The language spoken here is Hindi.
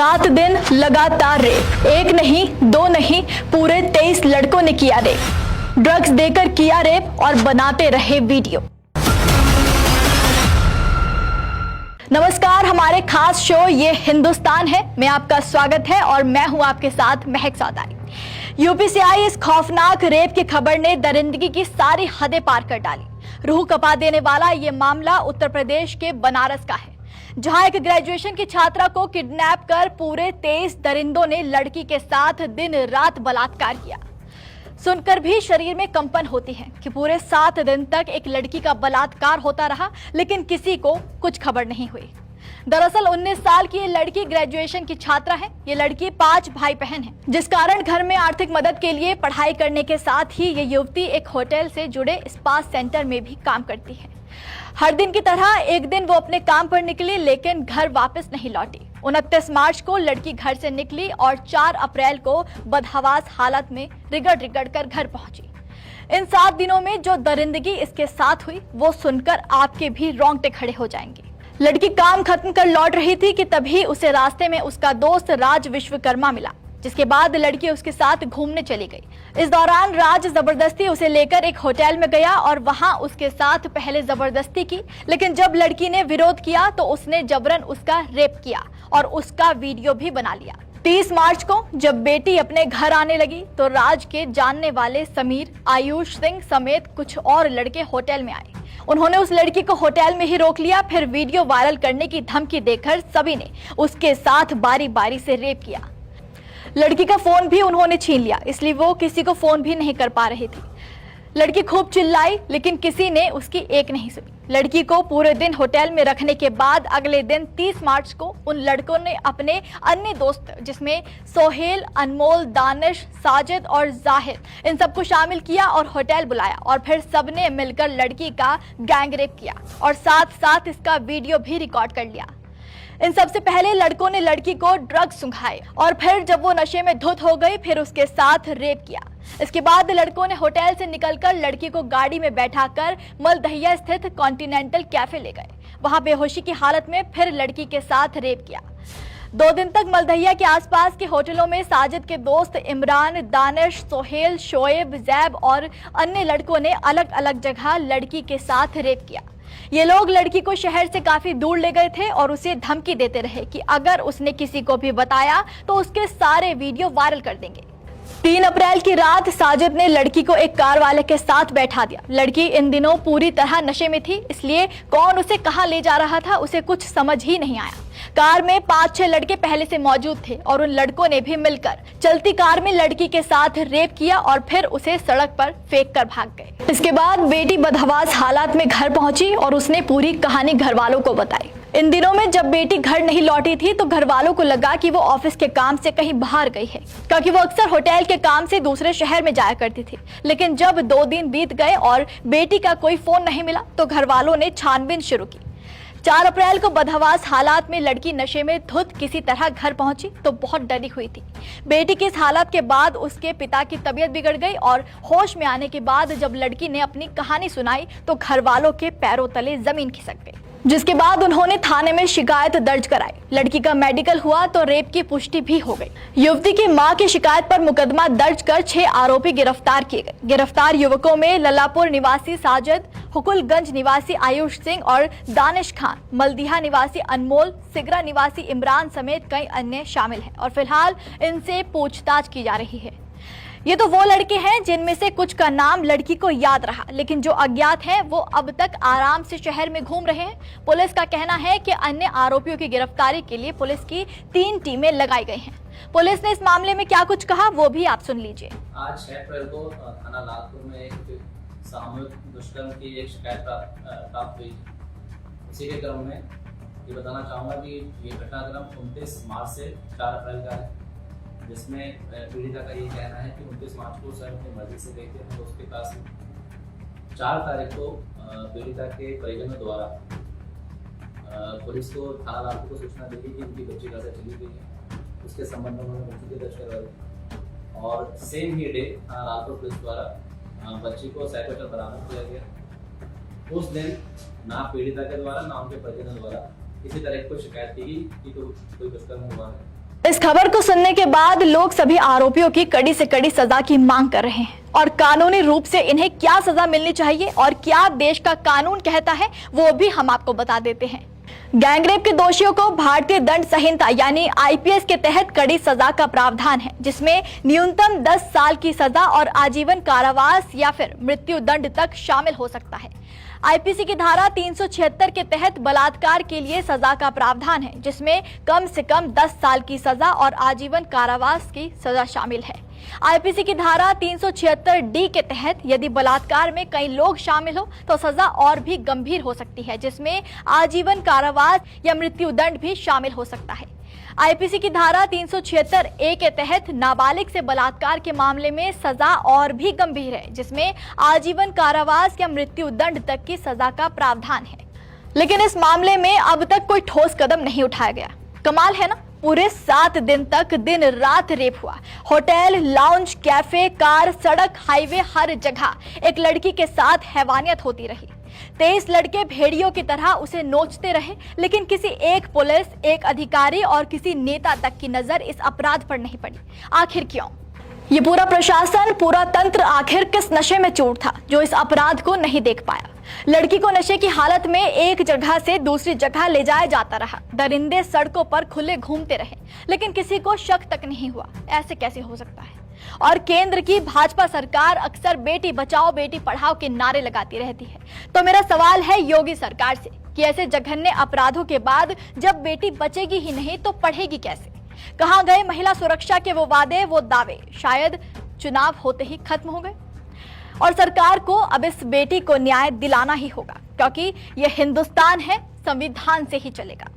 7 दिन लगातार रेप, एक नहीं दो नहीं पूरे 23 लड़कों ने किया रेप। ड्रग्स देकर किया रेप और बनाते रहे वीडियो। नमस्कार, हमारे खास शो ये हिंदुस्तान है में आपका स्वागत है और मैं हूं आपके साथ महक सौदारी। यूपी से आई इस खौफनाक रेप की खबर ने दरिंदगी की सारी हदें पार कर डाली। रूह कपा देने वाला ये मामला उत्तर प्रदेश के बनारस का है, जहां एक ग्रेजुएशन की छात्रा को किडनैप कर पूरे 23 दरिंदों ने लड़की के साथ दिन रात बलात्कार किया। सुनकर भी शरीर में कंपन होती है कि पूरे 7 दिन तक एक लड़की का बलात्कार होता रहा, लेकिन किसी को कुछ खबर नहीं हुई। दरअसल 19 साल की ये लड़की ग्रेजुएशन की छात्रा है। ये लड़की 5 भाई बहन है, जिस कारण घर में आर्थिक मदद के लिए पढ़ाई करने के साथ ही ये युवती एक होटल से जुड़े स्पा सेंटर में भी काम करती है। हर दिन की तरह एक दिन वो अपने काम पर निकली, लेकिन घर वापस नहीं लौटी। 29 मार्च को लड़की घर से निकली और 4 अप्रैल को बदहवास हालत में रिगड़ कर घर पहुंची। इन 7 दिनों में जो दरिंदगी इसके साथ हुई वो सुनकर आपके भी रोंगटे खड़े हो जाएंगे। लड़की काम खत्म कर लौट रही थी कि तभी उसे रास्ते में उसका दोस्त राज विश्वकर्मा मिला, जिसके बाद लड़की उसके साथ घूमने चली गई। इस दौरान राज जबरदस्ती उसे लेकर एक होटल में गया और वहां उसके साथ पहले जबरदस्ती की, लेकिन जब लड़की ने विरोध किया तो उसने जबरन उसका रेप किया और उसका वीडियो भी बना लिया। 30 मार्च को जब बेटी अपने घर आने लगी तो राज के जानने वाले समीर, आयुष सिंह समेत कुछ और लड़के होटल में आए। उन्होंने उस लड़की को होटल में ही रोक लिया। फिर वीडियो वायरल करने की धमकी देकर सभी ने उसके साथ बारी बारी से रेप किया। लड़की का फोन भी उन्होंने छीन लिया, इसलिए वो किसी को फोन भी नहीं कर पा रही थी। लड़की खूब चिल्लाई, लेकिन किसी ने उसकी एक नहीं सुनी। लड़की को पूरे दिन होटल में रखने के बाद अगले दिन 30 मार्च को उन लड़कों ने अपने अन्य दोस्त, जिसमें सोहेल, अनमोल, दानिश, साजिद और जाहिद, इन सबको शामिल किया और होटल बुलाया और फिर सबने मिलकर लड़की का गैंग रेप किया और साथ साथ इसका वीडियो भी रिकॉर्ड कर लिया। इन सबसे पहले लड़कों ने लड़की को ड्रग्स सुंघाए और फिर जब वो नशे में धुत हो गई फिर उसके साथ रेप किया। इसके बाद लड़कों ने होटल से निकलकर लड़की को गाड़ी में बैठाकर मलदहिया स्थित कॉन्टिनेंटल कैफे ले गए। वहां बेहोशी की हालत में फिर लड़की के साथ रेप किया। 2 दिन तक मलदहिया के आसपास के होटलों में साजिद के दोस्त इमरान, दानिश, सोहेल, शोएब, जैब और अन्य लड़कों ने अलग अलग जगह लड़की के साथ रेप किया। ये लोग लड़की को शहर से काफी दूर ले गए थे और उसे धमकी देते रहे कि अगर उसने किसी को भी बताया तो उसके सारे वीडियो वायरल कर देंगे। 3 अप्रैल की रात साजिद ने लड़की को एक कार वाले के साथ बैठा दिया। लड़की इन दिनों पूरी तरह नशे में थी, इसलिए कौन उसे कहां ले जा रहा था उसे कुछ समझ ही नहीं आया। कार में 5-6 लड़के पहले से मौजूद थे और उन लड़कों ने भी मिलकर चलती कार में लड़की के साथ रेप किया और फिर उसे सड़क पर फेंक कर भाग गए। इसके बाद बेटी बदहवास हालात में घर पहुंची और उसने पूरी कहानी घर वालों को बताई। इन दिनों में जब बेटी घर नहीं लौटी थी तो घर वालों को लगा कि वो ऑफिस के काम से कहीं बाहर गई है, क्योंकि वो अक्सर होटल के काम से दूसरे शहर में जाया करती थी। लेकिन जब 2 दिन बीत गए और बेटी का कोई फोन नहीं मिला तो घर वालों ने छानबीन शुरू की। 4 अप्रैल को बदहवास हालात में लड़की नशे में धुत किसी तरह घर पहुंची तो बहुत डरी हुई थी। बेटी की इस हालत के बाद उसके पिता की तबीयत बिगड़ गई और होश में आने के बाद जब लड़की ने अपनी कहानी सुनाई तो घर वालों के पैरों तले जमीन खिसक गई, जिसके बाद उन्होंने थाने में शिकायत दर्ज कराई। लड़की का मेडिकल हुआ तो रेप की पुष्टि भी हो गई। युवती की मां की शिकायत पर मुकदमा दर्ज कर 6 आरोपी गिरफ्तार किए गए। गिरफ्तार युवकों में ललापुर निवासी साजिद, हुकुलगंज निवासी आयुष सिंह और दानिश खान, मलदिहा निवासी अनमोल, सिगरा निवासी इमरान समेत कई अन्य शामिल हैं और फिलहाल इनसे पूछताछ की जा रही है। ये तो वो लड़के हैं जिनमें से कुछ का नाम लड़की को याद रहा, लेकिन जो अज्ञात हैं वो अब तक आराम से शहर में घूम रहे हैं। पुलिस का कहना है कि अन्य आरोपियों की गिरफ्तारी के लिए पुलिस की 3 टीमें लगाई गई हैं। पुलिस ने इस मामले में क्या कुछ कहा वो भी आप सुन लीजिए। आज 6 अप्रैल को थाना लालपुर में एक सामूहिक दुष्कर्म की एक शिकायत प्राप्त हुई। इसी के क्रम में ये बताना चाहूँगा कि ये घटनाक्रम 29 मार्च से 4 अप्रैल का है, जिसमें पीड़िता का ये कहना है कि 29 मार्च को स्वयं अपनी मर्जी से गए थे अपने दोस्त के पास। 4 तारीख को पीड़िता के परिजनों द्वारा पुलिस को थाना लालपुर को सूचना दी गई कि उनकी बच्ची घर से चली गई है। उसके संबंध में उन्होंने मुकदमा दर्ज करवाई और सेम ही डे थाना लालपुर पुलिस द्वारा बच्ची को साइबर बरामद किया गया। उस दिन ना पीड़िता के द्वारा ना उनके परिजनों द्वारा किसी तरह की कोई शिकायत की गई कि तो कोई दुष्कर्म हुआ है। इस खबर को सुनने के बाद लोग सभी आरोपियों की कड़ी से कड़ी सजा की मांग कर रहे हैं और कानूनी रूप से इन्हें क्या सजा मिलनी चाहिए और क्या देश का कानून कहता है वो भी हम आपको बता देते हैं। गैंगरेप के दोषियों को भारतीय दंड संहिता यानी आईपीसी के तहत कड़ी सजा का प्रावधान है, जिसमें न्यूनतम 10 साल की सजा और आजीवन कारावास या फिर मृत्यु दंड तक शामिल हो सकता है। आईपीसी की धारा 376 के तहत बलात्कार के लिए सजा का प्रावधान है, जिसमें कम से कम 10 साल की सजा और आजीवन कारावास की सजा शामिल है। आईपीसी की धारा 376 डी के तहत यदि बलात्कार में कई लोग शामिल हो तो सजा और भी गंभीर हो सकती है, जिसमें आजीवन कारावास या मृत्यु दंड भी शामिल हो सकता है। आईपीसी की धारा 376 ए के तहत नाबालिग से बलात्कार के मामले में सजा और भी गंभीर है, जिसमें आजीवन कारावास या मृत्यु दंड तक की सजा का प्रावधान है। लेकिन इस मामले में अब तक कोई ठोस कदम नहीं उठाया गया। कमाल है ना, पूरे 7 दिन तक दिन रात रेप हुआ। होटल, लाउंज, कैफे, कार, सड़क, हाईवे, हर जगह एक लड़की के साथ हैवानियत होती रही। 23 लड़के भेड़ियों की तरह उसे नोचते रहे, लेकिन किसी एक पुलिस, एक अधिकारी और किसी नेता तक की नजर इस अपराध पर नहीं पड़ी। आखिर क्यों? ये पूरा प्रशासन, पूरा तंत्र आखिर किस नशे में चूर था जो इस अपराध को नहीं देख पाया? लड़की को नशे की हालत में एक जगह से दूसरी जगह ले जाया जाता रहा। दरिंदे सड़कों पर खुले घूमते रहे, लेकिन किसी को शक तक नहीं हुआ। ऐसे कैसे हो सकता है? और केंद्र की भाजपा सरकार अक्सर बेटी बचाओ बेटी पढ़ाओ के नारे लगाती रहती है। तो मेरा सवाल है योगी सरकार से कि ऐसे जघन्य अपराधों के बाद जब बेटी बचेगी ही नहीं तो पढ़ेगी कैसे? कहां गए महिला सुरक्षा के वो वादे, वो दावे? शायद चुनाव होते ही खत्म हो गए। और सरकार को अब इस बेटी को न्याय दिलाना ही होगा, क्योंकि यह हिंदुस्तान है, संविधान से ही चलेगा।